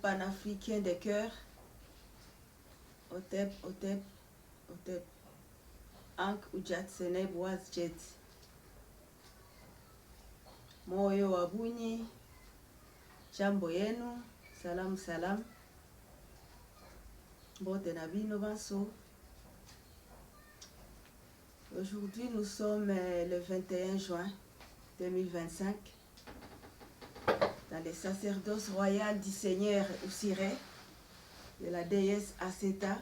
panafricain des cœurs, Otep, Otep, Otep, Ank Ujat Seneb Wazjet, Moyo Wabunyi, Jambo yenu, salam salam, Bote Nabino Banso. Aujourd'hui, nous sommes le 21 juin 2025 dans les sacerdoces royales du Seigneur Usiré, de la déesse Aseta.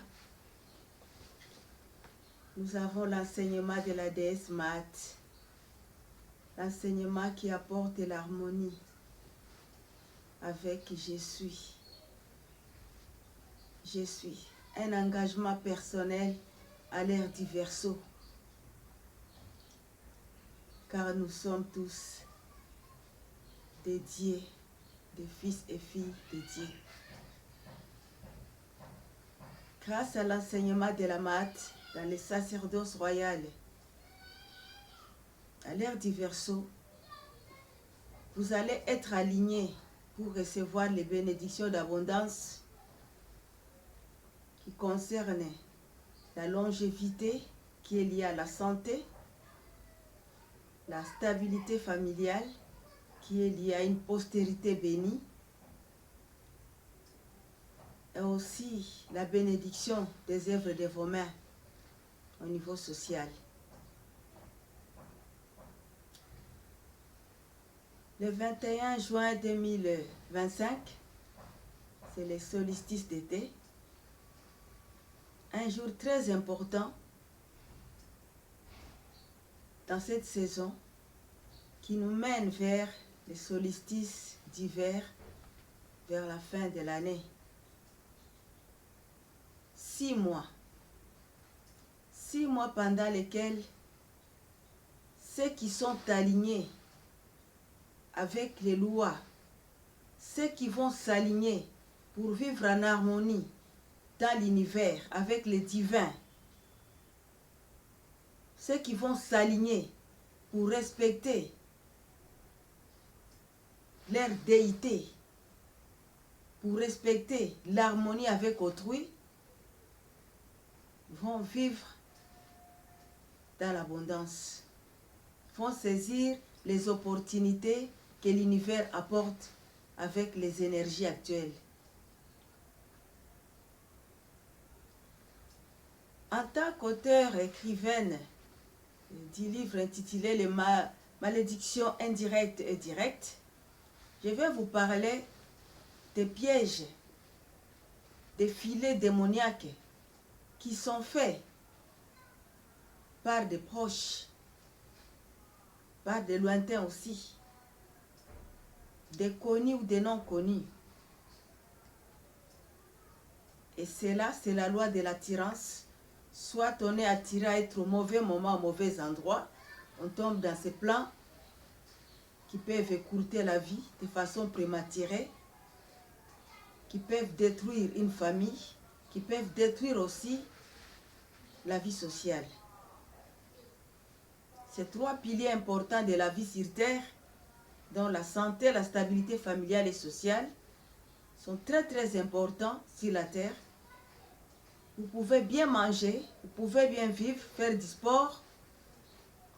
Nous avons l'enseignement de la déesse Maat, l'enseignement qui apporte l'harmonie avec Je suis. Je suis. Un engagement personnel à l'ère du Verseau. Car nous sommes tous dédiés, des fils et filles de Dieu. Grâce à l'enseignement de la Maat dans les sacerdoces royales, à l'ère du Verseau, vous allez être alignés pour recevoir les bénédictions d'abondance qui concernent la longévité qui est liée à la santé, la stabilité familiale qui est liée à une postérité bénie, et aussi la bénédiction des œuvres de vos mains au niveau social. Le 21 juin 2025, c'est le solstice d'été, un jour très important dans cette saison qui nous mène vers le solstice d'hiver, vers la fin de l'année. 6 mois. 6 mois pendant lesquels ceux qui sont alignés avec les lois, ceux qui vont s'aligner pour vivre en harmonie dans l'univers avec les divins, ceux qui vont s'aligner pour respecter leur déité, pour respecter l'harmonie avec autrui, vont vivre dans l'abondance, vont saisir les opportunités que l'univers apporte avec les énergies actuelles. En tant qu'auteur écrivaine du livre intitulé « Les malédictions indirectes et directes », je vais vous parler des pièges, des filets démoniaques qui sont faits par des proches, par des lointains aussi, des connus ou des non connus. Et cela, c'est la loi de l'attirance. Soit on est attiré à être au mauvais moment, au mauvais endroit, on tombe dans ces plans qui peuvent écourter la vie de façon prématurée, qui peuvent détruire une famille, qui peuvent détruire aussi la vie sociale. Ces 3 piliers importants de la vie sur Terre, dont la santé, la stabilité familiale et sociale, sont très importants sur la Terre. Vous pouvez bien manger, vous pouvez bien vivre, faire du sport,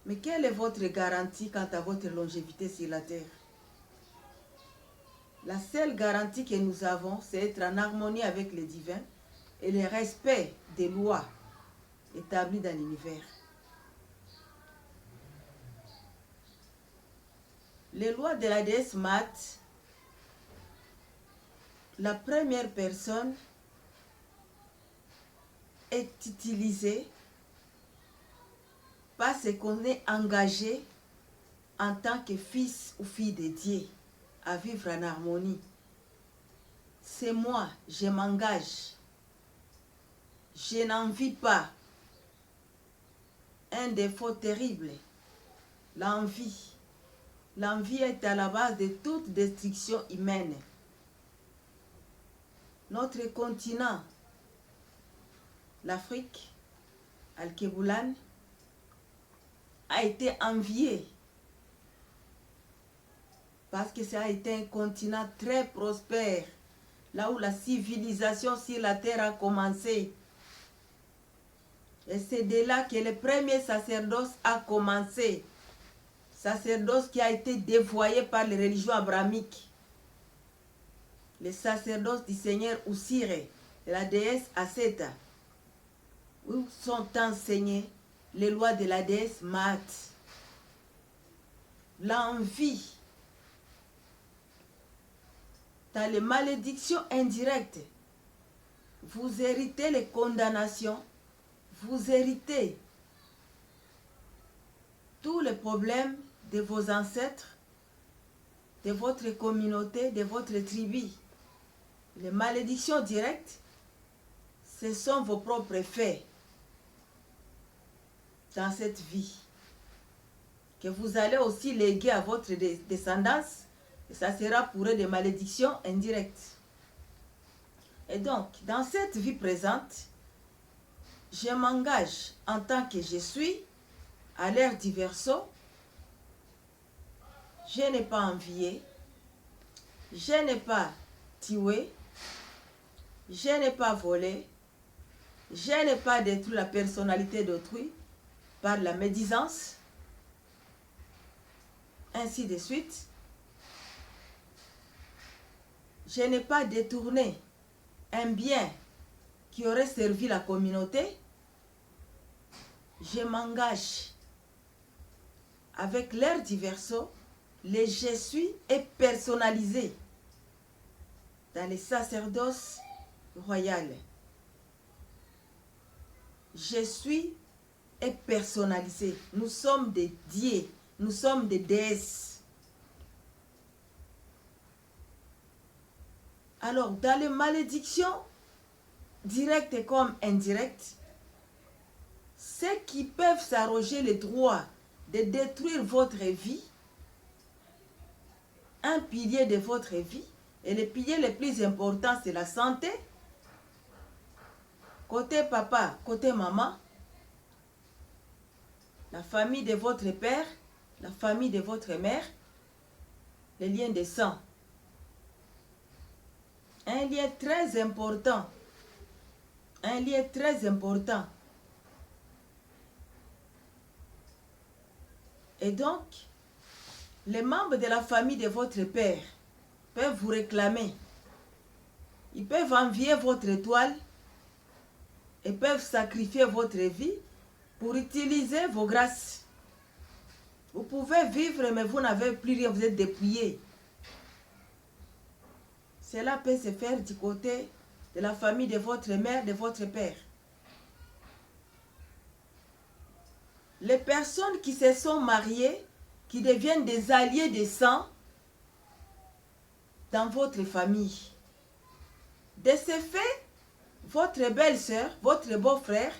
mais quelle est votre garantie quant à votre longévité sur la Terre? La seule garantie que nous avons, c'est être en harmonie avec les divins et le respect des lois établies dans l'univers. Les lois de la déesse Maat, la première personne est utilisée parce qu'on est engagé en tant que fils ou fille de Dieu à vivre en harmonie. C'est moi, je m'engage. Je n'envie pas. Un défaut terrible, l'envie. L'envie est à la base de toute destruction humaine. Notre continent, l'Afrique, Al-Keboulan, a été envié parce que ça a été un continent très prospère. là où la civilisation sur la terre a commencé. Et c'est de là que le premier sacerdoce a commencé. Sacerdoce qui a été dévoyé par les religions abrahamiques. Le sacerdoce du Seigneur Osiré, de la déesse Aseta, où sont enseignées les lois de la déesse Maat. L'envie, dans les malédictions indirectes, vous héritez les condamnations, vous héritez tous les problèmes de vos ancêtres, de votre communauté, de votre tribu. Les malédictions directes, ce sont vos propres faits dans cette vie que vous allez aussi léguer à votre descendance, et ça sera pour eux des malédictions indirectes. Et donc, dans cette vie présente, je m'engage en tant que je suis à l'ère du Verseau. Je n'ai pas envié, je n'ai pas tué, je n'ai pas volé, je n'ai pas détruit la personnalité d'autrui par la médisance, ainsi de suite. Je n'ai pas détourné un bien qui aurait servi la communauté. Je m'engage avec l'ère du Verseau, le je suis est personnalisé dans les sacerdoces royales. Je suis est personnalisé. Nous sommes des dieux, nous sommes des déesses. Alors, dans les malédictions, directes comme indirectes, ceux qui peuvent s'arroger le droit de détruire votre vie, un pilier de votre vie, et le pilier le plus important, c'est la santé, côté papa, côté maman, la famille de votre père, la famille de votre mère, les liens de sang. Un lien très important. Un lien très important. Et donc, les membres de la famille de votre père peuvent vous réclamer. Ils peuvent envier votre étoile et peuvent sacrifier votre vie pour utiliser vos grâces. Vous pouvez vivre, mais vous n'avez plus rien, vous êtes dépouillé. Cela peut se faire du côté de la famille de votre mère, de votre père. Les personnes qui se sont mariées, qui deviennent des alliés de sang dans votre famille. De ce fait, votre belle-sœur, votre beau-frère,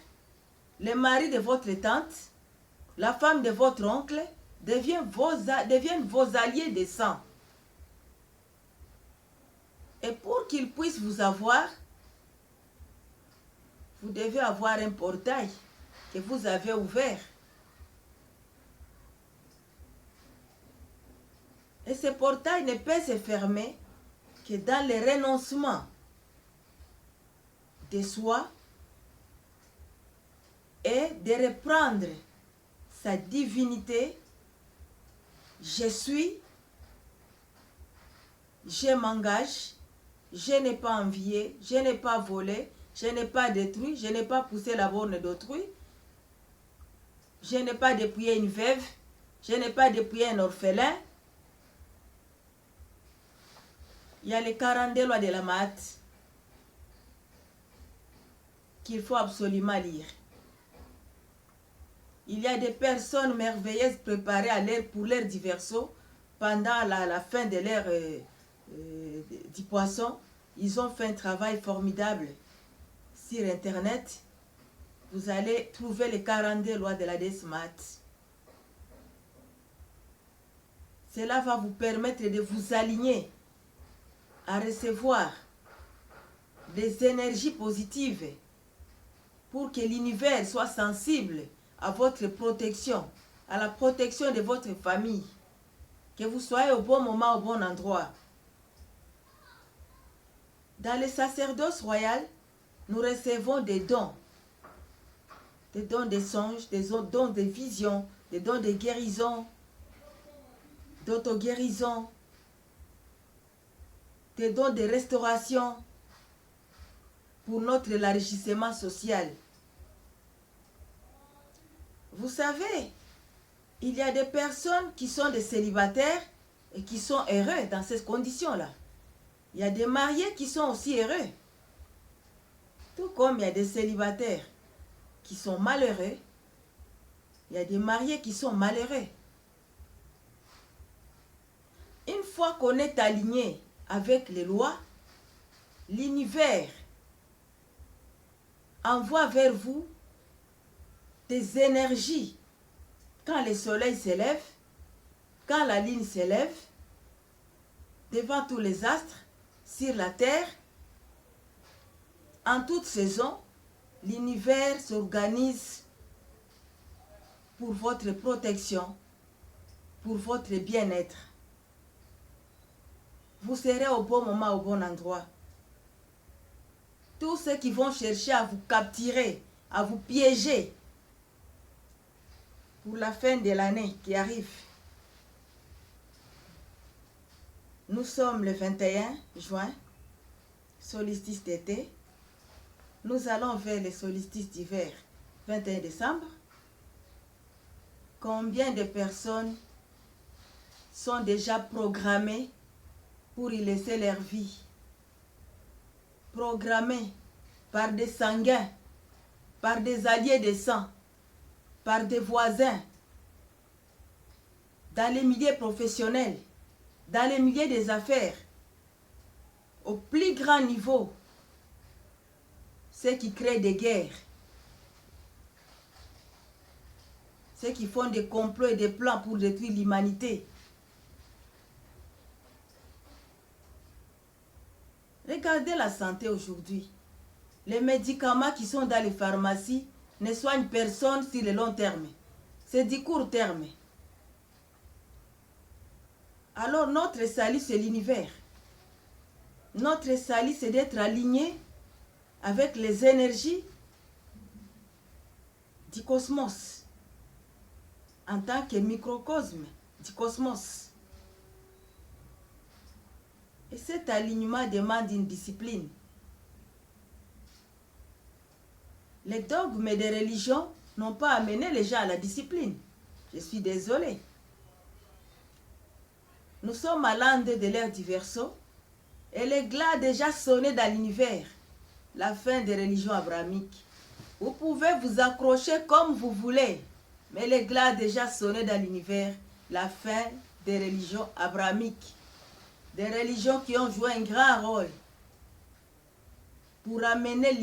le mari de votre tante, la femme de votre oncle deviennent vos alliés de sang. Et pour qu'ils puissent vous avoir, vous devez avoir un portail que vous avez ouvert. Et ce portail ne peut se fermer que dans le renoncement de soi et de reprendre sa divinité. Je suis, je m'engage, je n'ai pas envié, je n'ai pas volé, je n'ai pas détruit, je n'ai pas poussé la borne d'autrui, je n'ai pas dépouillé une veuve, je n'ai pas dépouillé un orphelin. Il y a les 42 lois de la Maat qu'il faut absolument lire. Il y a des personnes merveilleuses préparées pour l'ère du Verseau pendant la fin de l'ère du Poisson. Ils ont fait un travail formidable sur Internet. Vous allez trouver les 42 lois de la déesse Maat. Cela va vous permettre de vous aligner à recevoir des énergies positives pour que l'univers soit sensible à votre protection, à la protection de votre famille, que vous soyez au bon moment, au bon endroit. Dans le sacerdoce royal, nous recevons des dons des songes, des dons de visions, des dons de guérison, d'auto-guérison, des dons de restauration pour notre élargissement social. Vous savez, il y a des personnes qui sont des célibataires et qui sont heureux dans ces conditions-là. Il y a des mariés qui sont aussi heureux. Tout comme il y a des célibataires qui sont malheureux, il y a des mariés qui sont malheureux. Une fois qu'on est aligné avec les lois, l'univers envoie vers vous des énergies. Quand le soleil s'élève, quand la lune s'élève, devant tous les astres, sur la terre, en toute saison, l'univers s'organise pour votre protection, pour votre bien-être. Vous serez au bon moment, au bon endroit. Tous ceux qui vont chercher à vous capturer, à vous piéger, pour la fin de l'année qui arrive. Nous sommes le 21 juin, solstice d'été. Nous allons vers le solstice d'hiver, 21 décembre. Combien de personnes sont déjà programmées pour y laisser leur vie? Programmées par des sanguins, par des alliés de sang, par des voisins, dans les milieux professionnels, dans les milieux des affaires, au plus grand niveau, ceux qui créent des guerres, ceux qui font des complots et des plans pour détruire l'humanité. Regardez la santé aujourd'hui. Les médicaments qui sont dans les pharmacies ne soignent personne sur le long terme. C'est du court terme. Alors notre salut, c'est l'univers. Notre salut, c'est d'être aligné avec les énergies du cosmos, en tant que microcosme du cosmos. Et cet alignement demande une discipline. Les dogmes des religions n'ont pas amené les gens à la discipline. Je suis désolée. Nous sommes à l'an de l'ère du Verseau et le glas a déjà sonné dans l'univers, la fin des religions abrahamiques. Vous pouvez vous accrocher comme vous voulez, mais le glas a déjà sonné dans l'univers, la fin des religions abrahamiques. Des religions qui ont joué un grand rôle pour amener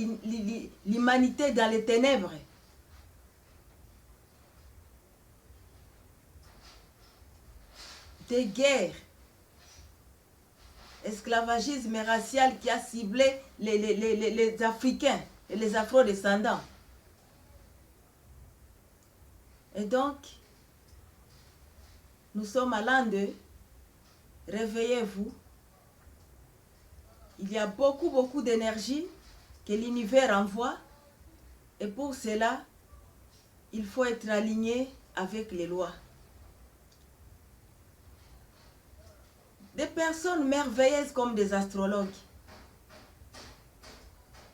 l'humanité dans les ténèbres. Des guerres, esclavagisme racial qui a ciblé les Africains et les Afro-descendants. Et donc, nous sommes à l'an 2. Réveillez-vous. Il y a beaucoup d'énergie que l'univers envoie. Et pour cela, il faut être aligné avec les lois. Des personnes merveilleuses comme des astrologues.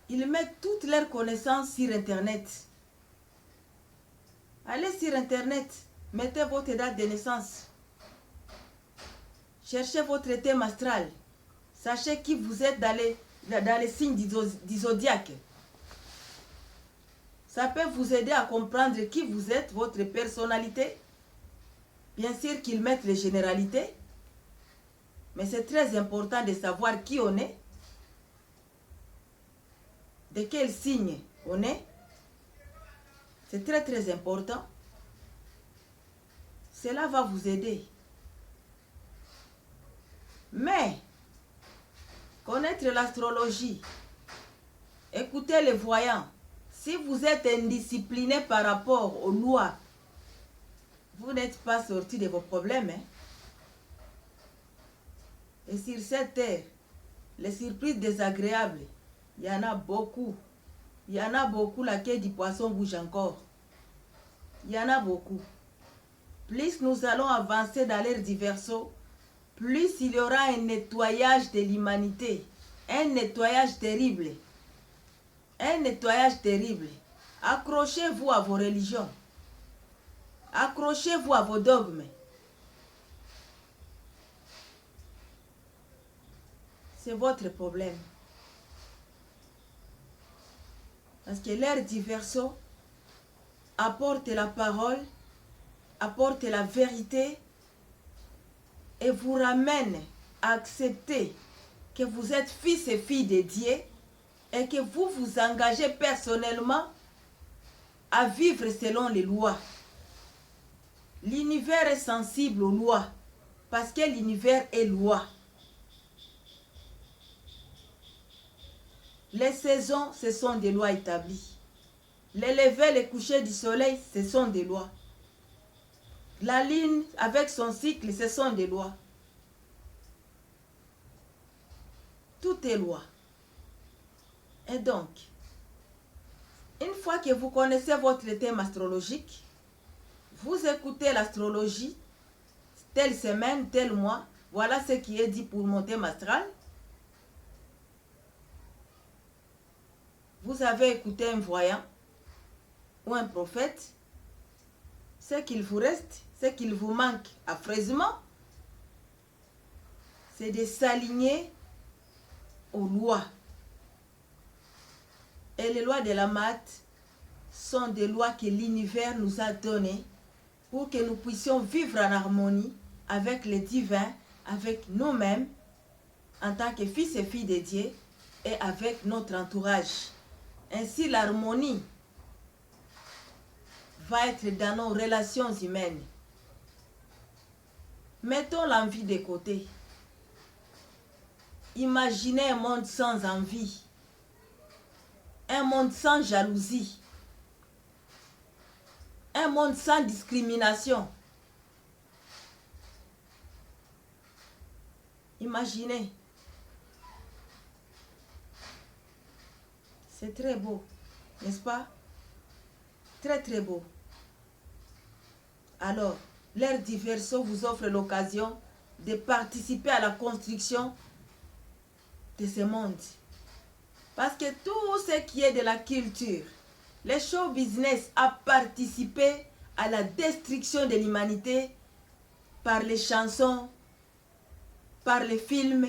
Ils mettent toutes leurs connaissances sur Internet. Allez sur Internet, mettez votre date de naissance. Cherchez votre thème astral. Sachez qui vous êtes dans les signes du zodiaque. Ça peut vous aider à comprendre qui vous êtes, votre personnalité. Bien sûr qu'ils mettent les généralités. Mais c'est très important de savoir qui on est. De quel signe on est. C'est très important. Cela va vous aider. Mais, connaître l'astrologie, écouter les voyants, si vous êtes indiscipliné par rapport aux lois, vous n'êtes pas sorti de vos problèmes. Et sur cette terre, Les surprises désagréables, il y en a beaucoup. Il y en a beaucoup, la queue du poisson bouge encore. Il y en a beaucoup. Plus nous allons avancer dans l'ère du Verseau, plus il y aura un nettoyage de l'humanité. Un nettoyage terrible. Un nettoyage terrible. Accrochez-vous à vos religions. Accrochez-vous à vos dogmes. C'est votre problème. Parce que l'ère du Verseau apporte la parole, apporte la vérité et vous ramène à accepter que vous êtes fils et filles de Dieu et que vous vous engagez personnellement à vivre selon les lois. L'univers est sensible aux lois parce que l'univers est loi. Les saisons, ce sont des lois établies. Les levers, les couchers du soleil, ce sont des lois. La lune, avec son cycle, ce sont des lois. Tout est loi. Et donc, une fois que vous connaissez votre thème astrologique, vous écoutez l'astrologie, telle semaine, tel mois, voilà ce qui est dit pour mon thème astral. Vous avez écouté un voyant ou un prophète, ce qu'il vous reste, ce qu'il vous manque affreusement, c'est de s'aligner aux lois. Et les lois de la maths sont des lois que l'univers nous a données pour que nous puissions vivre en harmonie avec les divins, avec nous-mêmes, en tant que fils et filles de Dieu, et avec notre entourage. Ainsi, l'harmonie va être dans nos relations humaines. Mettons l'envie de côté. Imaginez un monde sans envie. Un monde sans jalousie. Un monde sans discrimination. Imaginez. C'est très beau, n'est-ce pas? Très très beau. Alors, l'ère du Verseau vous offre l'occasion de participer à la construction de ce monde. Parce que tout ce qui est de la culture, le show business a participé à la destruction de l'humanité par les chansons, par les films,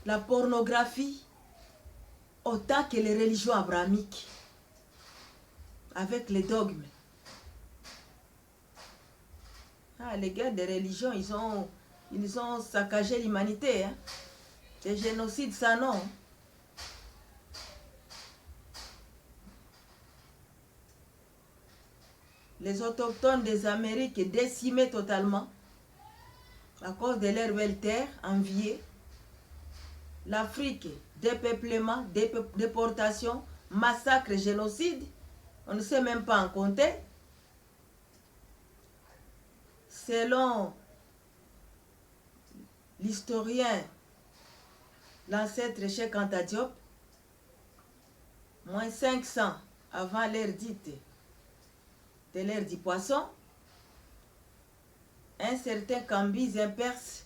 la pornographie, autant que les religions abrahamiques, avec les dogmes. Ah, les guerres des religions, ils ont saccagé l'humanité. Hein? C'est génocide sans nom. Les autochtones des Amériques décimés totalement à cause de leur belle terre enviée. L'Afrique, dépeuplement, déportation, massacre, génocide. On ne sait même pas en compter. Selon l'historien, l'ancêtre Cheikh Anta Diop, moins 500 avant l'ère dite de l'ère du poisson, un certain Cambyse, un Perse,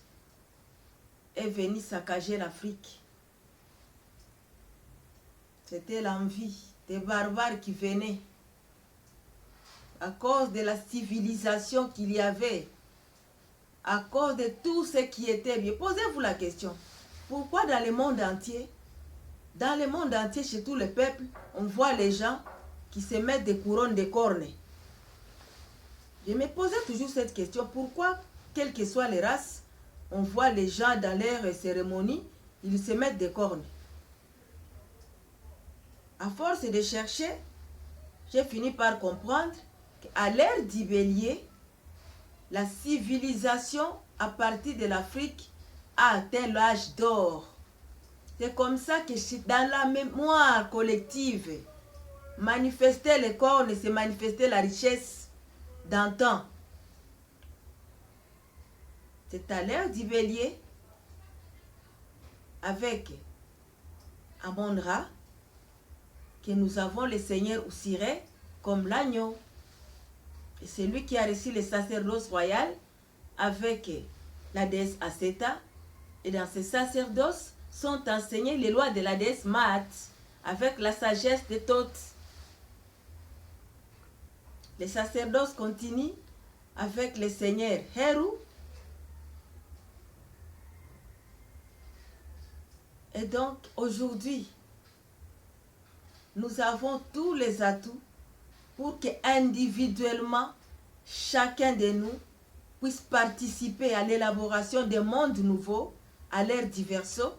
est venu saccager l'Afrique. C'était l'envie des barbares qui venaient à cause de la civilisation qu'il y avait, à cause de tout ce qui était bien. Posez-vous la question, pourquoi dans le monde entier, chez tous les peuples, on voit les gens qui se mettent des couronnes de cornes? Je me posais toujours cette question, pourquoi, quelles que soient les races, on voit les gens dans leurs cérémonies, ils se mettent des cornes? À force de chercher, j'ai fini par comprendre qu'à l'ère du bélier, la civilisation à partir de l'Afrique a atteint l'âge d'or. C'est comme ça que dans la mémoire collective, manifester les cornes, c'est manifester la richesse d'antan. C'est à l'ère du bélier avec Amon-Ra, que nous avons le Seigneur Osiré comme l'agneau. Et c'est lui qui a reçu le sacerdoce royal avec la déesse Aseta. Et dans ce sacerdoce sont enseignées les lois de la déesse Maat avec la sagesse de Thoth. Le sacerdoce continue avec le Seigneur Heru. Et donc aujourd'hui, nous avons tous les atouts pour que individuellement, chacun de nous puisse participer à l'élaboration des mondes nouveaux à l'ère diverso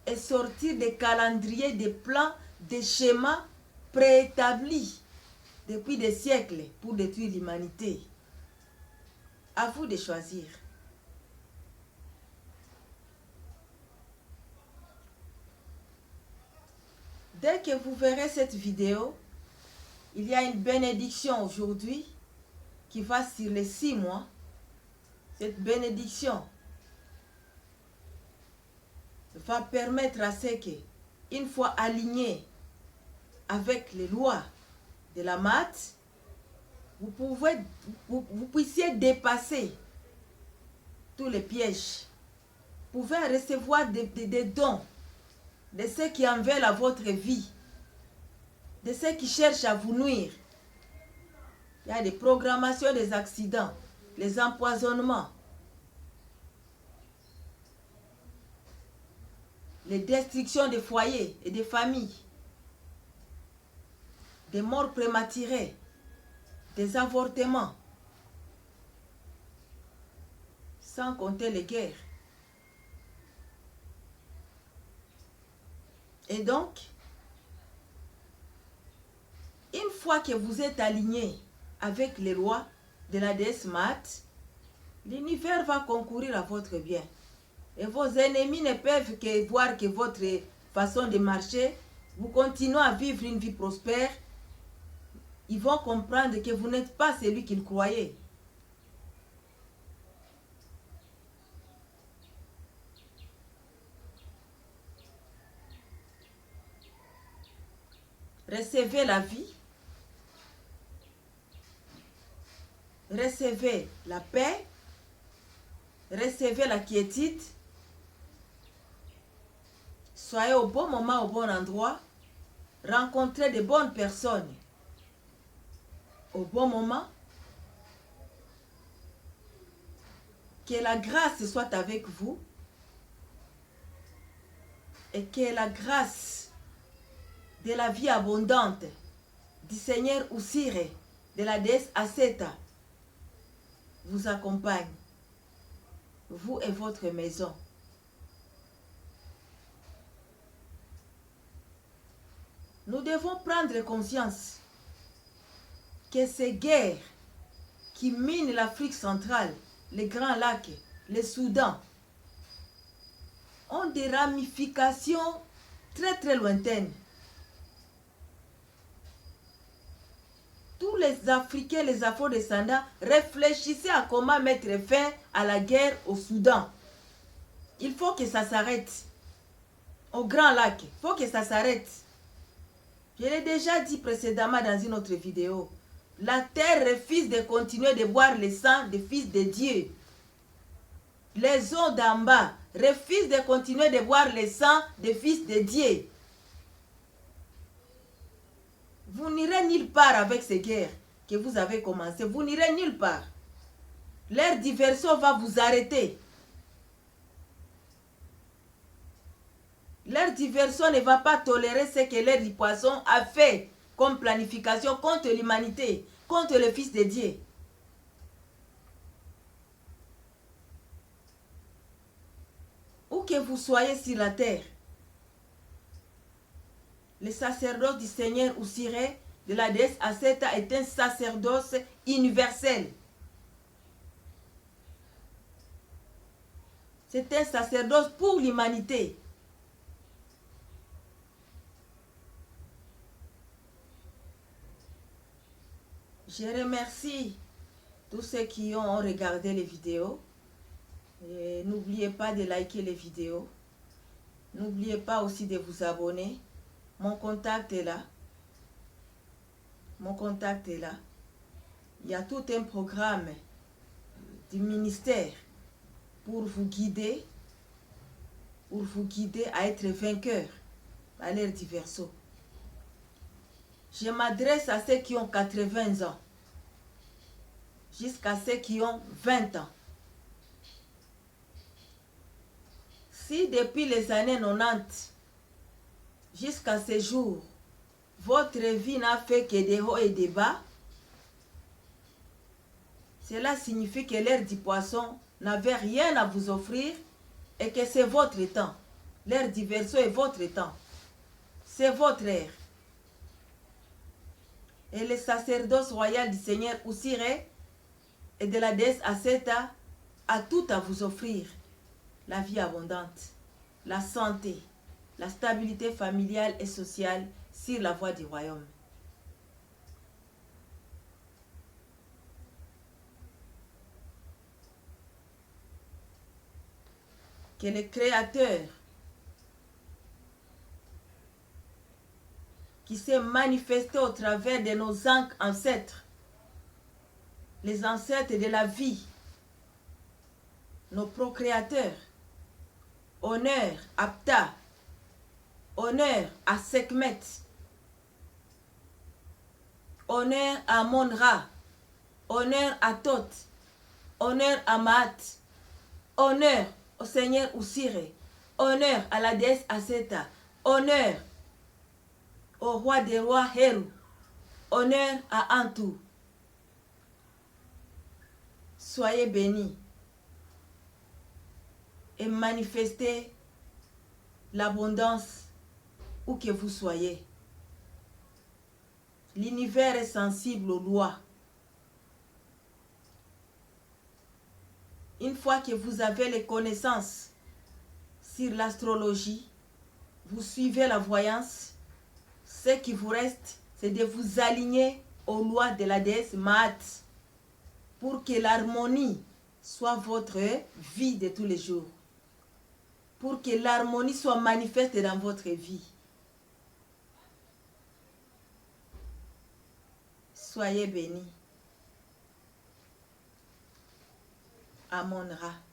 et sortir des calendriers, des plans, des schémas préétablis depuis des siècles pour détruire l'humanité. À vous de choisir. Dès que vous verrez cette vidéo, il y a une bénédiction aujourd'hui qui va sur les 6 mois. Cette bénédiction va permettre à ce que, une fois aligné avec les lois de la maths, vous puissiez dépasser tous les pièges. Vous pouvez recevoir des dons de ceux qui en veulent à votre vie, de ceux qui cherchent à vous nuire. Il y a des programmations des accidents, les empoisonnements, les destructions des foyers et des familles, des morts prématurées, des avortements, sans compter les guerres. Et donc, une fois que vous êtes aligné avec les lois de la déesse Maat, l'univers va concourir à votre bien. Et vos ennemis ne peuvent que voir que votre façon de marcher, vous continuez à vivre une vie prospère. Ils vont comprendre que vous n'êtes pas celui qu'ils croyaient. Recevez la vie, recevez la paix, recevez la quiétude. Soyez au bon moment, au bon endroit. Rencontrez de bonnes personnes au bon moment. Que la grâce soit avec vous. Et que la grâce de la vie abondante du Seigneur Osiré, de la déesse Aseta, vous accompagne, vous et votre maison. Nous devons prendre conscience que ces guerres qui minent l'Afrique centrale, les Grands Lacs, le Soudan, ont des ramifications très très lointaines. Tous les Africains, les Afro-descendants, réfléchissez à comment mettre fin à la guerre au Soudan. Il faut que ça s'arrête. Au Grand Lac, il faut que ça s'arrête. Je l'ai déjà dit précédemment dans une autre vidéo. La terre refuse de continuer de boire le sang des fils de Dieu. Les eaux d'en bas refusent de continuer de boire le sang des fils de Dieu. Vous n'irez nulle part avec ces guerres que vous avez commencées. Vous n'irez nulle part. L'ère diversion va vous arrêter. L'ère diversion ne va pas tolérer ce que l'ère du poisson a fait comme planification contre l'humanité, contre le Fils de Dieu. Où que vous soyez sur la terre, le sacerdoce du Seigneur Osiré de la déesse Aseta est un sacerdoce universel. C'est un sacerdoce pour l'humanité. Je remercie tous ceux qui ont regardé les vidéos. Et n'oubliez pas de liker les vidéos. N'oubliez pas aussi de vous abonner. Mon contact est là. Mon contact est là. Il y a tout un programme du ministère pour vous guider à être vainqueur à l'ère du Verseau. Je m'adresse à ceux qui ont 80 ans jusqu'à ceux qui ont 20 ans. Si depuis les années 90 jusqu'à ce jour, votre vie n'a fait que des hauts et des bas, cela signifie que l'ère du poisson n'avait rien à vous offrir et que c'est votre temps. L'ère du Verseau est votre temps. C'est votre ère. Et le sacerdoce royal du Seigneur Osiré et de la déesse Aseta a tout à vous offrir. La vie abondante, la santé, la stabilité familiale et sociale sur la voie du royaume. Que le Créateur qui s'est manifesté au travers de nos ancêtres, les ancêtres de la vie, nos procréateurs, honneur à Ptah, honneur à Sekhmet, honneur à Monra, honneur à Thoth, honneur à Maat, honneur au Seigneur Osiré, honneur à la déesse Aseta, honneur au roi des rois Heru, honneur à Antu. Soyez bénis et manifestez l'abondance où que vous soyez. L'univers est sensible aux lois. Une fois que vous avez les connaissances sur l'astrologie, vous suivez la voyance, ce qui vous reste, c'est de vous aligner aux lois de la déesse Maat pour que l'harmonie soit votre vie de tous les jours. Pour que l'harmonie soit manifeste dans votre vie. Soyez bénis. Amon-Ra.